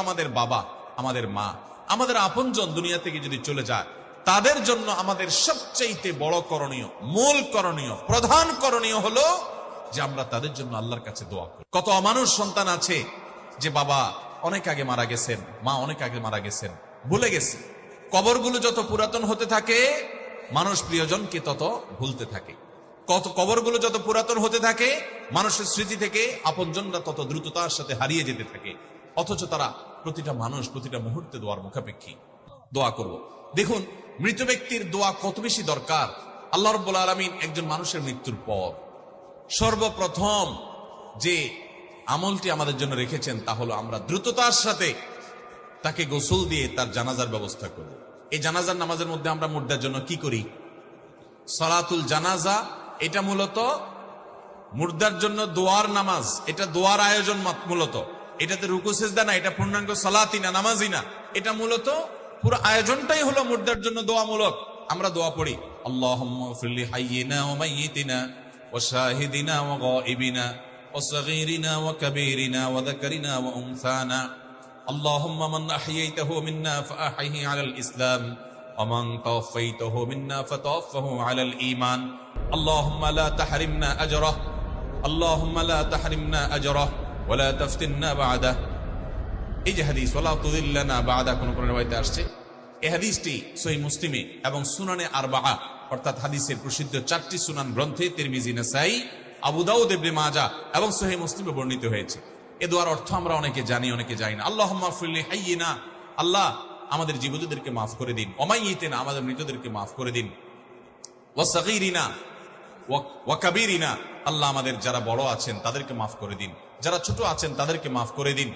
আমাদের বাবা, আমাদের মা, আমাদের আপনজন দুনিয়া থেকে যদি চলে যায়, তাদের জন্য আমাদের সবচেয়ে বড় করণীয়, মূল করণীয়, প্রধান করণীয় হলো যে আমরা তাদের জন্য আল্লাহর কাছে দোয়া করি। কত অমানুষ সন্তান আছে যে বাবা অনেক আগে মারা গেছেন, মা অনেক আগে মারা গেছেন, ভুলে গেছে। কবরগুলো যত পুরাতন হতে থাকে, মানুষ প্রিয়জনকে তত ভুলতে থাকে। কবরগুলো যত পুরাতন হতে থাকে, মানুষের স্মৃতি থেকে আপনজনরা তত দ্রুততার সাথে হারিয়ে যেতে থাকে। অথচ তারা প্রতিটা মানুষ প্রতিটা মুহূর্তে দোয়ার মুখাপেক্ষী। দোয়া করব। দেখুন মৃত ব্যক্তির দোয়া কত বেশি দরকার। আল্লাহ রাব্বুল আলামিন একজন মানুষের মৃত্যুর পর সর্বপ্রথম যে আমলটি আমাদের জন্য রেখেছেন তা হলো আমরা দ্রুততার সাথে তাকে গোসল দিয়ে তার জানাজার ব্যবস্থা করব। এই জানাজার নামাজের মধ্যে আমরা মুর্দার জন্য কি করি? সালাতুল জানাজা। এটা মূলত মুর্দার জন্য দোয়ার নামাজ, এটা দোয়ার আয়োজন মূলত। এটাতে রুকু সিজদা না, এটা পূর্ণাঙ্গ সালাতই না, নামাজই না। এটা মূলত পুরো আয়োজনটাই হলো মুর্দার জন্য দোয়ামূলক। আমরা দোয়া পড়ি, আল্লাহুম্মা ফিরলি হাইয়িনা ওয়া মাইয়িতিনা ওয়া শাহিদিনা ওয়া গায়িবিনা ওয়া সগীরিনা ওয়া কাবীরিনা ওয়া যাকারিনা ওয়া উনসানা আল্লাহুম্মা মান আহইয়াইতাহু মিন্না ফাআহইহি আলাল ইসলাম ওয়া মান তাওয়াফাইতাহু মিন্না ফাতাওয়াফাহু আলাল ঈমান আল্লাহুম্মা লা তাহরিমনা আজরাহু আল্লাহুম্মা লা তাহরিমনা আজরাহু ওয়া লা তাফতিননা বা'দাহু। এই যে হাদিস ওয়ালা তুযিল্লানা বা'দা, কোন riwayতে আসছে। এই হাদিসটি সহিহ মুসলিমে এবং সুনানে আরবাআ অর্থাৎ হাদিসের প্রসিদ্ধ 4টি সুনান গ্রন্থে তিরমিজি, নাসাই, আবু দাউদ, ইবনে মাজাহ এবং সহিহ মুসলিমে বর্ণিত হয়েছে। এই দোয়ার অর্থ আমরা অনেকে জানি, অনেকে জানি না। আল্লাহুম্মা ফিরলি হাইয়িনা, আল্লাহ আমাদের জীবিতদেরকে মাফ করে দিন। ওয়া মাইয়িতিনা, আমাদের মৃতদেরকে মাফ করে দিন। ওয়া সগীরিনা ওয়া কাবীরিনা, আল্লাহ আমাদের যারা বড় আছেন তাদেরকে মাফ করে দিন, যারা ছোট আছেন তাদেরকে মাফ করে দিন।